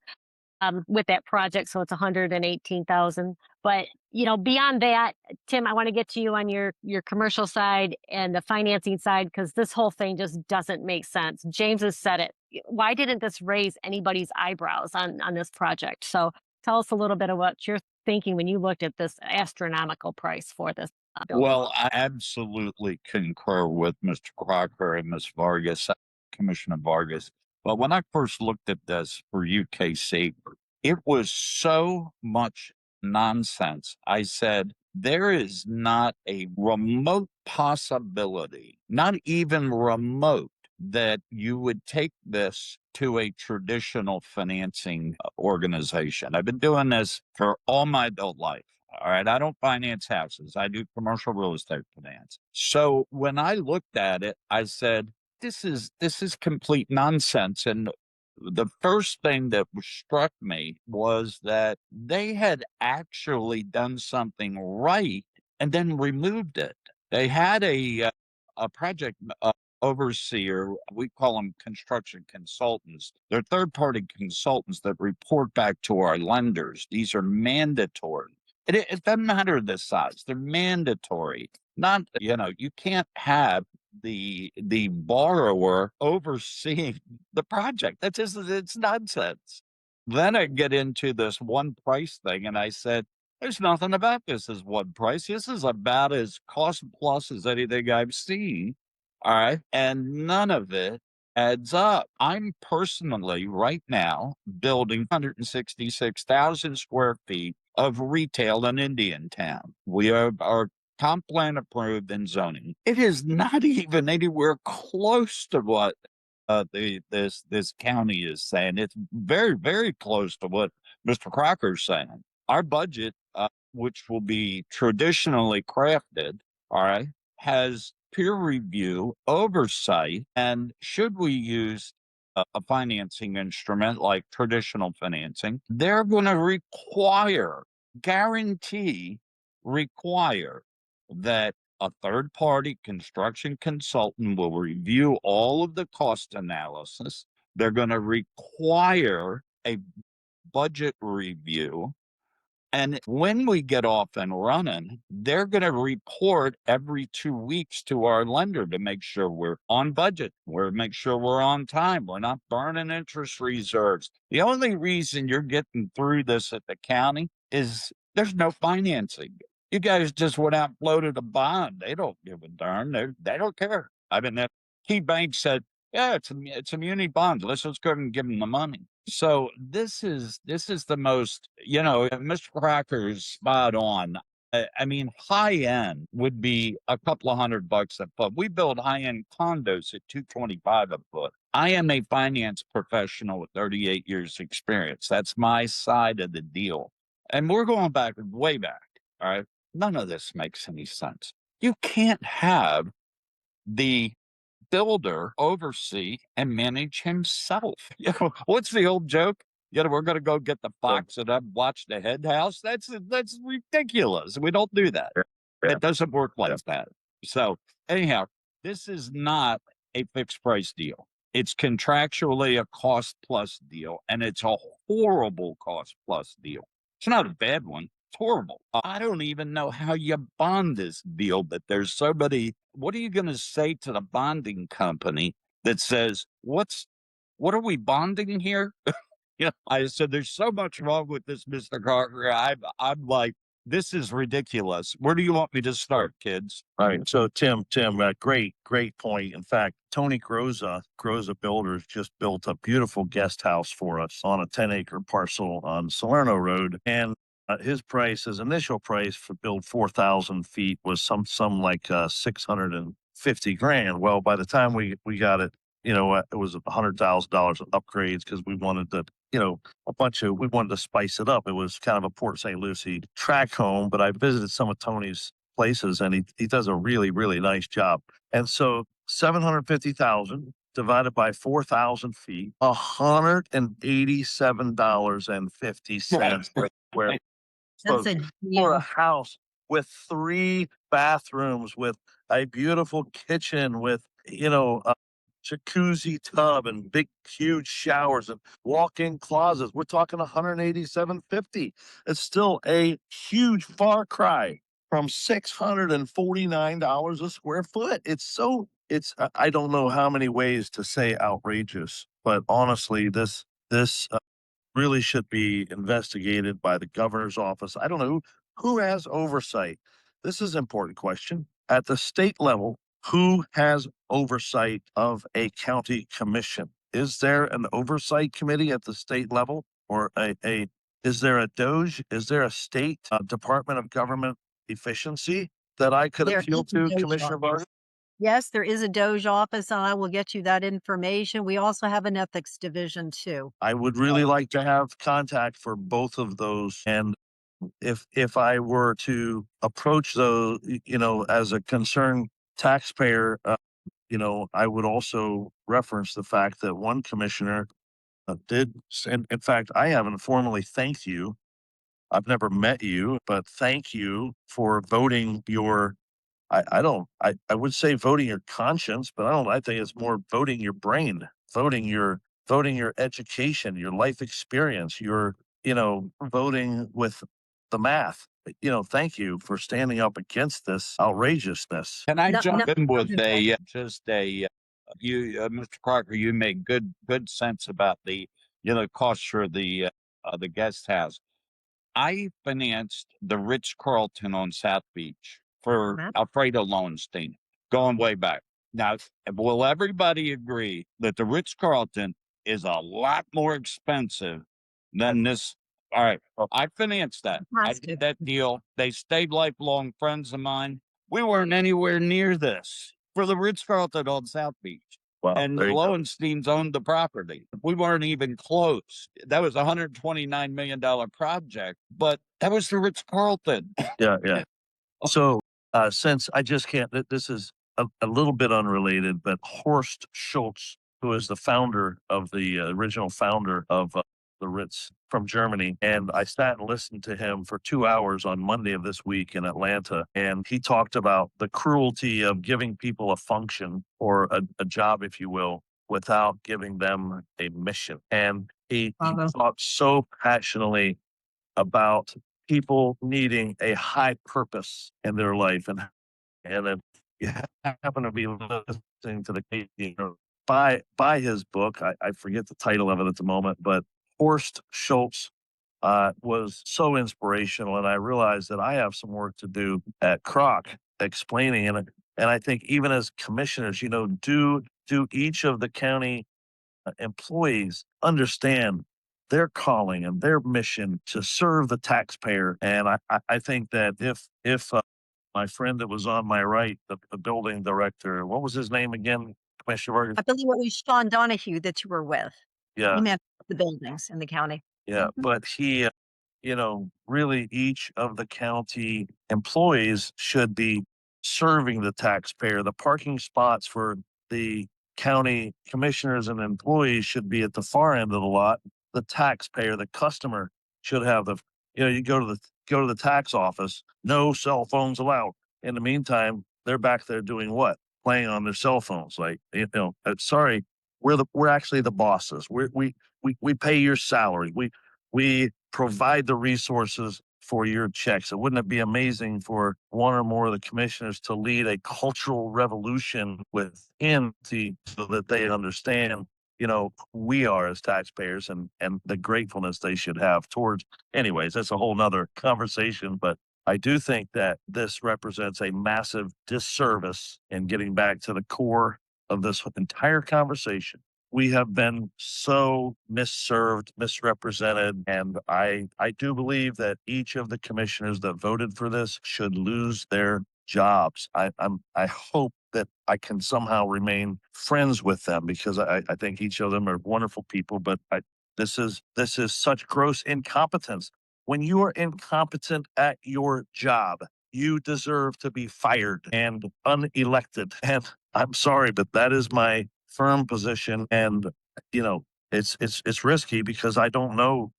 with that project. So it's 118,000. But, you know, beyond that, Tim, I want to get to you on your commercial side and the financing side, because this whole thing just doesn't make sense. James has said it. Why didn't this raise anybody's eyebrows on this project? So tell us a little bit of what you're thinking when you looked at this astronomical price for this building. Well, I absolutely concur with Mr. Crocker and Ms. Vargas, Commissioner Vargas. But when I first looked at this for UKC, it was so much nonsense. I said, there is not a remote possibility, not even remote, that you would take this to a traditional financing organization. I've been doing this for all my adult life. All right. I don't finance houses. I do commercial real estate finance. So when I looked at it, I said, this is complete nonsense. And the first thing that struck me was that they had actually done something right and then removed it. They had a project overseer. We call them construction consultants. They're third-party consultants that report back to our lenders. These are mandatory. It doesn't matter the size. They're mandatory. Not, you can't have the borrower overseeing the project. It's nonsense. Then I get into this one price thing, and I said, there's nothing about this as one price. This is about as cost plus as anything I've seen. All right. And none of it adds up. I'm personally right now building 166,000 square feet of retail in Indiantown. We are comp plan approved in zoning. It is not even anywhere close to what this county is saying. It's very, very close to what Mr. Crocker's saying. Our budget, which will be traditionally crafted, all right, has peer review, oversight, and should we use a financing instrument like traditional financing, they're going to guarantee, require that a third party construction consultant will review all of the cost analysis. They're going to require a budget review. And when we get off and running, they're going to report every 2 weeks to our lender to make sure we're on budget, make sure we're on time, we're not burning interest reserves. The only reason you're getting through this at the county is there's no financing. You guys just went out and floated a bond. They don't give a darn. They don't care. I mean, that key bank said, yeah, it's a muni bond. Let's just go and give them the money. So this is the most, Mr. Crocker's spot on. I mean, high end would be a couple of $100 a foot. We build high end condos at $225 a foot. I am a finance professional with 38 years experience. That's my side of the deal. And we're going back way back. All right. None of this makes any sense. You can't have the builder oversee and manage himself. What's the old joke? We're going to go get the fox and watch the hen house. That's ridiculous. We don't do that. It doesn't work like that. So anyhow, this is not a fixed price deal. It's contractually a cost plus deal, and it's a horrible cost plus deal. It's not a bad one. It's horrible. I don't even know how you bond this deal, but there's so many. What are you going to say to the bonding company that says, what are we bonding here? I said, there's so much wrong with this, Mr. Crocker. I'm like, this is ridiculous. Where do you want me to start, kids? All right. So Tim, great point. In fact, Tony Groza Builders just built a beautiful guest house for us on a 10-acre parcel on Salerno Road. And his initial price for build 4,000 feet was some like 650 grand. Well, by the time we got it, it was $100,000 of upgrades because we wanted to, we wanted to spice it up. It was kind of a Port St. Lucie track home, but I visited some of Tony's places and he does a really, really nice job. And so 750,000 divided by 4,000 feet, $187.50 per square. That's a For deal. a house with 3 bathrooms, with a beautiful kitchen, with a jacuzzi tub and big huge showers and walk-in closets. We're talking $187.50. It's still a huge far cry from $649 a square foot. I don't know how many ways to say outrageous, but honestly, this really should be investigated by the governor's office. I don't know who has oversight. This is an important question. At the state level, who has oversight of a county commission? Is there an oversight committee at the state level, or is there a DOGE? Is there a state Department of Government Efficiency that I could There appeal is a to, DOGE Commissioner office. Vargas? Yes, there is a DOGE office, and I will get you that information. We also have an ethics division too. I would really like to have contact for both of those. And if I were to approach those, as a concerned taxpayer, I would also reference the fact that one commissioner did, and in fact, I haven't formally thanked you. I've never met you, but thank you for voting your. I would say voting your conscience, but I think it's more voting your brain, voting your education, your life experience, voting with the math. Thank you for standing up against this outrageousness. Can I No, jump no, in with no. Mr. Crocker, you made good sense about the, cost for the guest house. I financed the Ritz Carlton on South Beach for Matt? Alfredo Lowenstein, going way back. Now, will everybody agree that the Ritz-Carlton is a lot more expensive than this? All right, I financed that. I Has to. did that deal. They stayed lifelong friends of mine. We weren't anywhere near this for the Ritz-Carlton on South Beach. Wow, And there you go. Lowensteins owned the property. We weren't even close. That was a $129 million project, but that was the Ritz-Carlton. Yeah, yeah. So, since I just can't, this is a little bit unrelated, but Horst Schultz, who is the founder of the original founder of the Ritz from Germany, and I sat and listened to him for 2 hours on Monday of this week in Atlanta, and he talked about the cruelty of giving people a function or a job, if you will, without giving them a mission. And he talked so passionately about people needing a high purpose in their life, and if you happen to be listening to the case, buy his book. I forget the title of it at the moment, but Horst Schultz was so inspirational, and I realized that I have some work to do at Croc explaining it. And I think even as commissioners, do each of the county employees understand their calling and their mission to serve the taxpayer. And I think that if my friend that was on my right, the building director, what was his name again, Commissioner Vargas? I believe it was Sean Donahue that you were with. Yeah, You meant the buildings in the county. yeah. But he, really each of the county employees should be serving the taxpayer. The parking spots for the county commissioners and employees should be at the far end of the lot. The taxpayer, the customer, should have you go to the tax office, no cell phones allowed. In the meantime, they're back there doing what? Playing on their cell phones. Like, sorry, we're actually the bosses. We pay your salary. We provide the resources for your checks. And wouldn't it be amazing for one or more of the commissioners to lead a cultural revolution within so that they understand, who we are as taxpayers and the gratefulness they should have towards. Anyways, that's a whole nother conversation, but I do think that this represents a massive disservice in getting back to the core of this entire conversation. We have been so misserved, misrepresented, and I do believe that each of the commissioners that voted for this should lose their jobs. I hope that I can somehow remain friends with them because I think each of them are wonderful people. But this is such gross incompetence. When you are incompetent at your job, you deserve to be fired and unelected. And I'm sorry, but that is my firm position. And it's risky because I don't know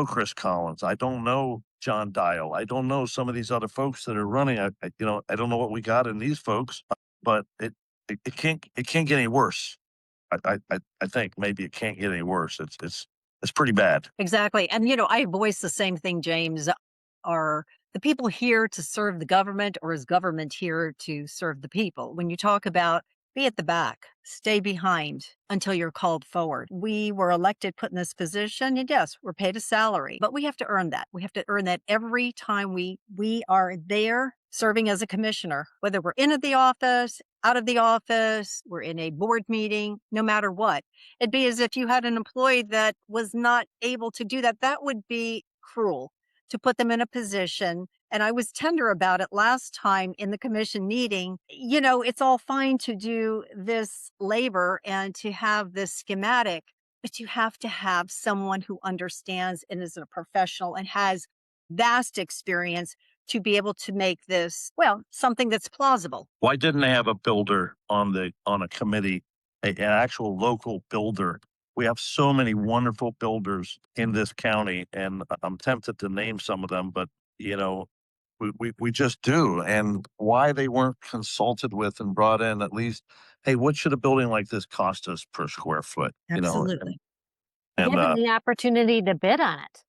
Chris Collins. I don't know John Dial. I don't know some of these other folks that are running. I don't know what we got in these folks, but it can't get any worse. I think maybe it can't get any worse. It's pretty bad. Exactly. And, I voice the same thing, James. Are the people here to serve the government, or is government here to serve the people? When you talk about be at the back, stay behind until you're called forward. We were elected, put in this position, and yes, we're paid a salary, but we have to earn that. We have to earn that every time we are there serving as a commissioner, whether we're in at the office, out of the office, we're in a board meeting, no matter what. It'd be as if you had an employee that was not able to do that. That would be cruel to put them in a position. And I was tender about it last time in the commission meeting. It's all fine to do this labor and to have this schematic, but you have to have someone who understands and is a professional and has vast experience to be able to make this, something that's plausible. Why didn't they have a builder on a committee, an actual local builder? We have so many wonderful builders in this county, and I'm tempted to name some of them, but we just do. And why they weren't consulted with and brought in at least, hey, what should a building like this cost us per square foot? Absolutely. And Given the opportunity to bid on it,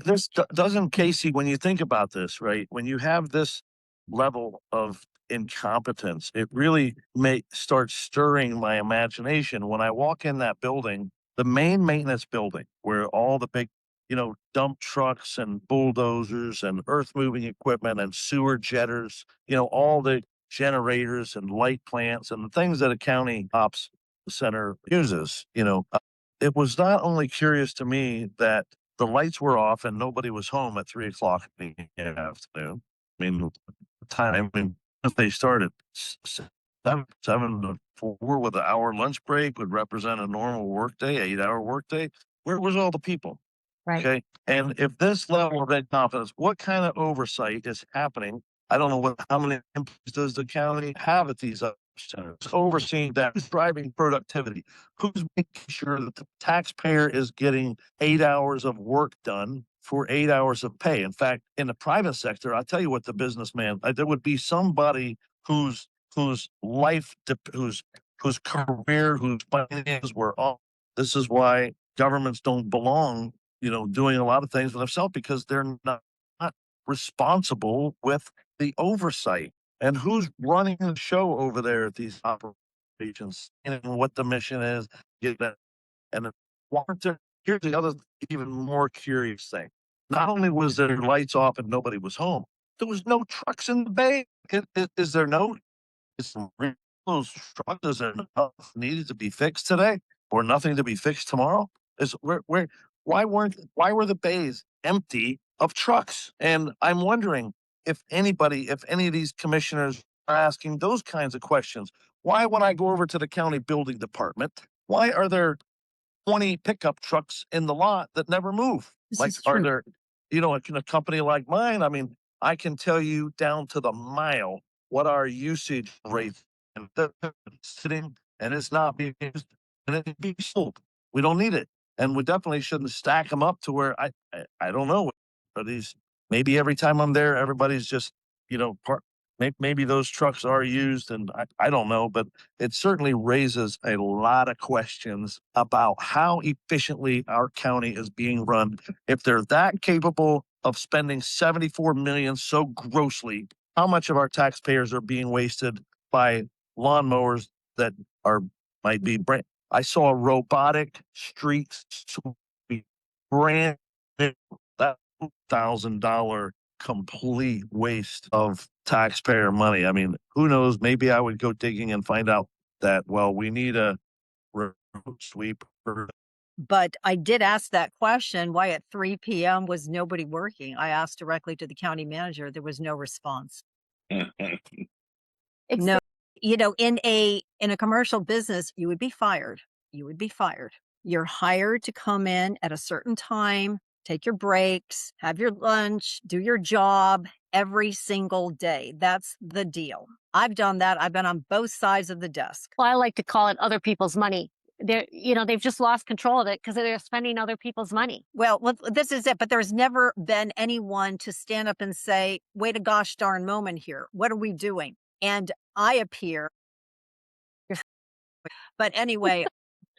this doesn't, Casey, when you think about this, right? When you have this level of incompetence, it really may start stirring my imagination. When I walk in that building, the main maintenance building, where all the big, dump trucks and bulldozers and earth moving equipment and sewer jetters, all the generators and light plants and the things that a county ops center uses. It was not only curious to me that the lights were off and nobody was home at 3 o'clock in the afternoon. I mean, the time, if they started 7 to 4 with an hour lunch break would represent a normal workday, 8-hour workday. Where was all the people? Right. Okay. And if this level of incompetence, what kind of oversight is happening? I don't know how many employees does the county have at these centers overseeing that? Who's driving productivity? Who's making sure that the taxpayer is getting 8 hours of work done for 8 hours of pay? In fact, in the private sector, I'll tell you what, the businessman, there would be somebody whose life, whose career, whose finances were off. This is why governments don't belong, doing a lot of things for themselves, because they're not responsible with the oversight. And who's running the show over there at these operations and what the mission is. And here's the other even more curious thing. Not only was there lights off and nobody was home, there was no trucks in the bay. Is there no? Those trucks, is there enough needed to be fixed today or nothing to be fixed tomorrow? Why were the bays empty of trucks? And I'm wondering if any of these commissioners are asking those kinds of questions. Why, when I go over to the county building department, why are there 20 pickup trucks in the lot that never move? Are there, a company like mine? I mean, I can tell you down to the mile what our usage rates and sitting and it's not being used and it be sold. We don't need it, and we definitely shouldn't stack them up to where I don't know. Are these, maybe every time I'm there, everybody's just maybe those trucks are used, and I don't know, but it certainly raises a lot of questions about how efficiently our county is being run. If they're that capable of spending $74 million so grossly, how much of our taxpayers are being wasted by lawnmowers that might be brand? I saw a robotic street sweep, brand new, that $1,000 complete waste of taxpayer money. I mean, who knows? Maybe I would go digging and find out that, well, we need a road sweeper. But I did ask that question, why at 3 p.m. was nobody working? I asked directly to the county manager. There was no response. No, in a commercial business, you would be fired. You would be fired. You're hired to come in at a certain time, take your breaks, have your lunch, do your job every single day. That's the deal. I've done that. I've been on both sides of the desk. Well, I like to call it other people's money. They've just lost control of it because they're spending other people's money. Well, this is it. But there's never been anyone to stand up and say, wait a gosh darn moment here. What are we doing? And I appear. But anyway,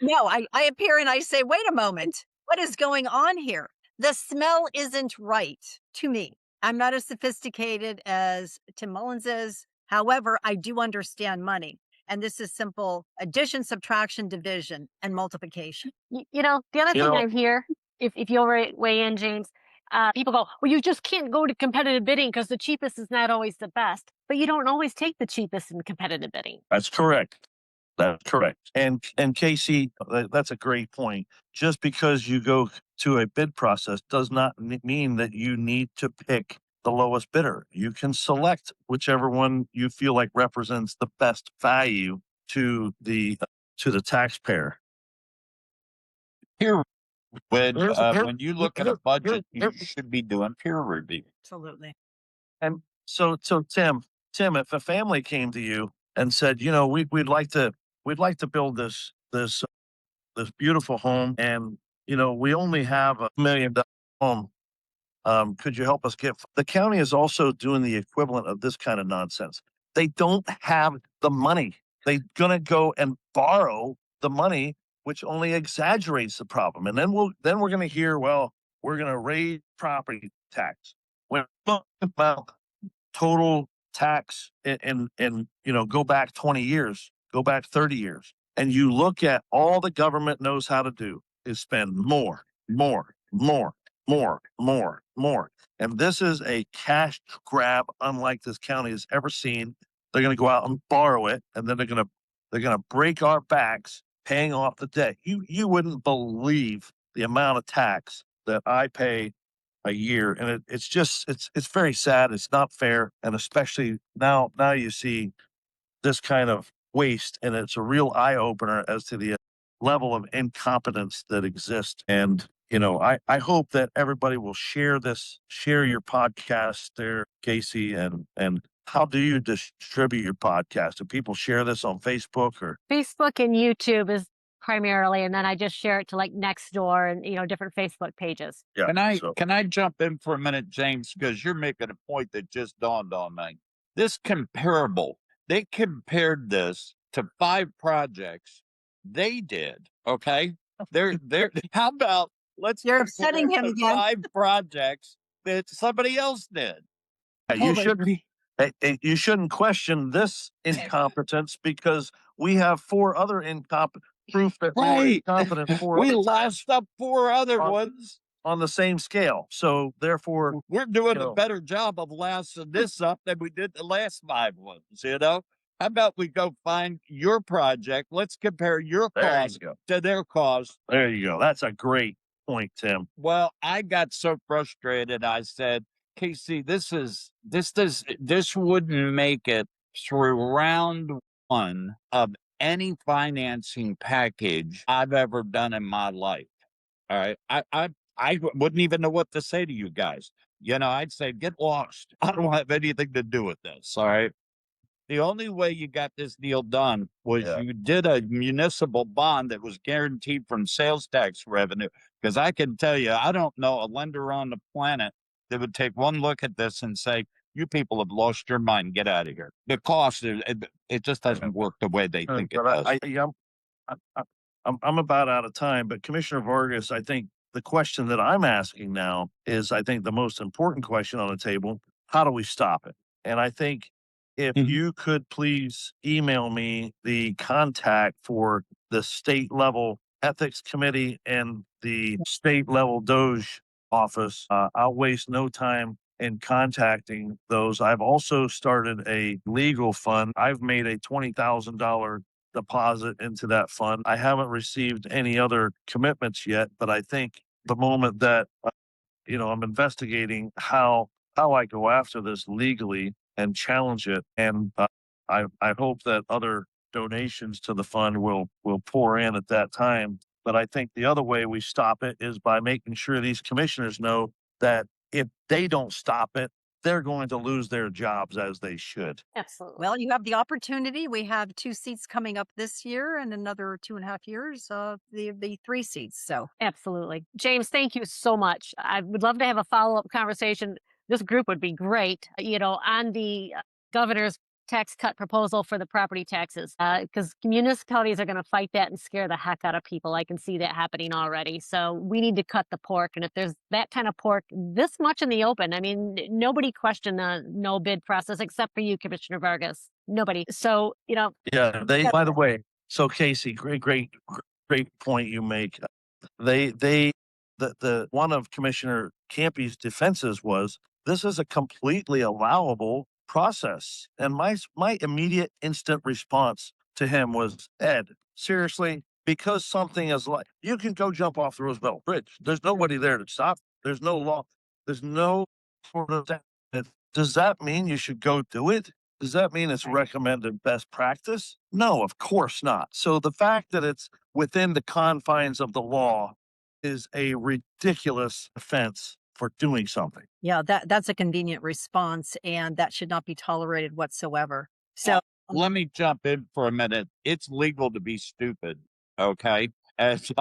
no, I appear and I say, wait a moment. What is going on here? The smell isn't right to me. I'm not as sophisticated as Tim Mullen is. However, I do understand money. And this is simple addition, subtraction, division, and multiplication. The other thing I hear, if you'll weigh in, James, people go, well, you just can't go to competitive bidding because the cheapest is not always the best. But you don't always take the cheapest in competitive bidding. That's correct. That's correct. And Casey, that's a great point. Just because you go to a bid process does not mean that you need to pick the lowest bidder. You can select whichever one you feel like represents the best value to the taxpayer. When you look at a budget, you should be doing peer review. Absolutely. And so Tim, if a family came to you and said, we'd like to build this beautiful home, and we only have $1 million home. Could you help us get? The county is also doing the equivalent of this kind of nonsense. They don't have the money. They're gonna go and borrow the money, which only exaggerates the problem. And then we're gonna hear, well, we're gonna raise property tax. When we talk about total tax and go back 20 years, go back 30 years, and you look at all the government knows how to do is spend more. And this is a cash grab unlike this county has ever seen. they're going to go out and borrow it, and then they're going to break our backs paying off the debt. You wouldn't believe the amount of tax that I pay a year, and it's very sad. It's not fair, and especially now you see this kind of waste, and it's a real eye opener as to the level of incompetence that exists. And I hope that everybody will share your podcast there, Casey. And how do you distribute your podcast? Do people share this on Facebook or? Facebook and YouTube is primarily, and then I just share it to like Nextdoor and different Facebook pages. Yeah. Can I jump in for a minute, James? Because you're making a point that just dawned on me. This comparable, they compared this to 5 projects they did. Okay. They're how about let's You're compare upsetting him the again. 5 projects that somebody else did. You shouldn't question this incompetence because we have 4 other proof that we were Right. incompetent We lost up 4 other ones on the same scale. So therefore, we're doing a better job of lasting this up than we did the last 5 ones. How about we go find your project? Let's compare your cost to their cost. There you go. That's a great point, Tim. Well, I got so frustrated. I said, Casey, this wouldn't make it through round 1 of any financing package I've ever done in my life. All right. I wouldn't even know what to say to you guys. I'd say, get lost. I don't have anything to do with this. All right. The only way you got this deal done was you did a municipal bond that was guaranteed from sales tax revenue. Because I can tell you, I don't know a lender on the planet that would take one look at this and say, you people have lost your mind. Get out of here. The cost, it just doesn't work the way they think it does. I'm about out of time, but Commissioner Vargas, I think the question that I'm asking now is, I think the most important question on the table: how do we stop it? And I think if you could please email me the contact for the state level ethics committee and the state level Doge office, I'll waste no time in contacting those. I've also started a legal fund. I've made a $20,000 deposit into that fund. I haven't received any other commitments yet, but I think the moment that I'm investigating how I go after this legally and challenge it, and I hope that other donations to the fund will pour in at that time. But I think the other way we stop it is by making sure these commissioners know that if they don't stop it, they're going to lose their jobs, as they should. Absolutely. Well, you have the opportunity. We have 2 seats coming up this year and another 2.5 years of the 3 seats. So Absolutely. James, thank you so much. I would love to have a follow-up conversation. This group would be great, on the governor's tax cut proposal for the property taxes, because municipalities are going to fight that and scare the heck out of people. I can see that happening already. So we need to cut the pork. And if there's that kind of pork this much in the open, I mean, nobody questioned the no bid process except for you, Commissioner Vargas. Nobody. So, Yeah, by the way, so Casey, great point you make. The one of Commissioner Campy's defenses was, this is a completely allowable process. And my immediate instant response to him was, Ed, seriously, because something is like, you can go jump off the Roosevelt Bridge. There's nobody there to stop. There's no law. There's no sort of that. Does that mean you should go do it? Does that mean it's recommended best practice? No, of course not. So the fact that it's within the confines of the law is a ridiculous offense for doing something. yeah, that's a convenient response, and that should not be tolerated whatsoever. So Let me jump in for a minute. It's legal to be stupid. Okay. And so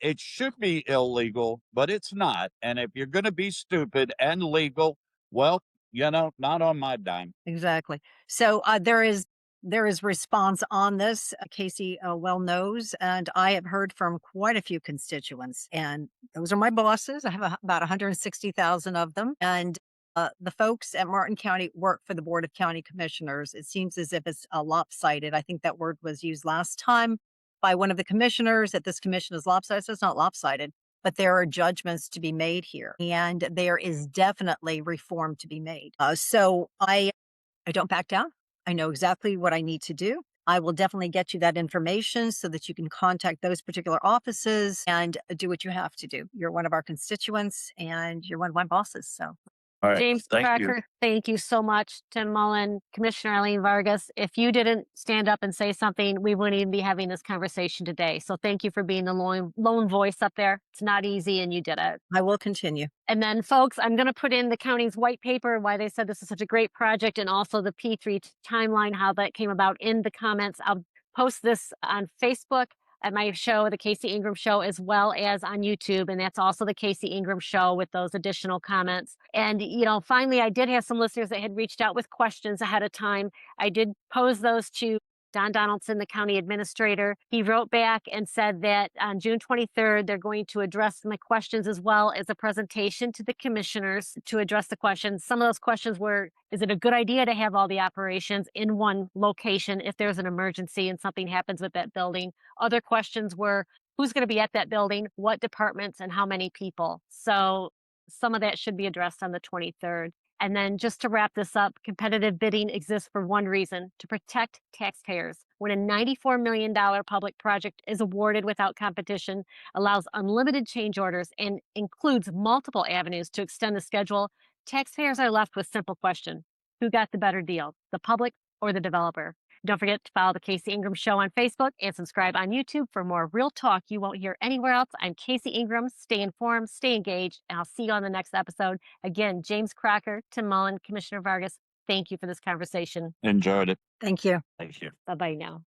it should be illegal, but it's not. And if you're going to be stupid and legal, well, not on my dime. exactly. So there is response on this. Casey well knows, and I have heard from quite a few constituents, and those are my bosses. I have about 160,000 of them, and the folks at Martin County work for the Board of County Commissioners. It seems as if it's lopsided. I think that word was used last time by one of the commissioners, that this commission is lopsided. So it's not lopsided, but there are judgments to be made here, and there is definitely reform to be made. So I don't back down. I know exactly what I need to do. I will definitely get you that information so that you can contact those particular offices and do what you have to do. You're one of our constituents and you're one of my bosses. So All right. James Thank you. Crocker, thank you so much. Tim Mullen, Commissioner Eileen Vargas. If you didn't stand up and say something, we wouldn't even be having this conversation today. So thank you for being the lone voice up there. It's not easy, and you did it. I will continue. And then, folks, I'm going to put in the county's white paper, why they said this is such a great project, and also the P3 timeline, how that came about in the comments. I'll post this on Facebook at my show, the Casey Ingram Show, as well as on YouTube. And that's also the Casey Ingram Show with those additional comments. And, finally, I did have some listeners that had reached out with questions ahead of time. I did pose those to Don Donaldson, the county administrator. He wrote back and said that on June 23rd, they're going to address my questions as well as a presentation to the commissioners to address the questions. Some of those questions were, is it a good idea to have all the operations in one location if there's an emergency and something happens with that building? Other questions were, who's going to be at that building, what departments, and how many people? So some of that should be addressed on the 23rd. And then just to wrap this up, competitive bidding exists for one reason, to protect taxpayers. When a $94 million public project is awarded without competition, allows unlimited change orders, and includes multiple avenues to extend the schedule, taxpayers are left with simple question: who got the better deal, the public or the developer? Don't forget to follow the Casey Ingram Show on Facebook and subscribe on YouTube for more real talk you won't hear anywhere else. I'm Casey Ingram. Stay informed, stay engaged, and I'll see you on the next episode. Again, James Crocker, Tim Mullen, Commissioner Vargas, thank you for this conversation. Enjoyed it. Thank you. Thank you. Bye-bye now.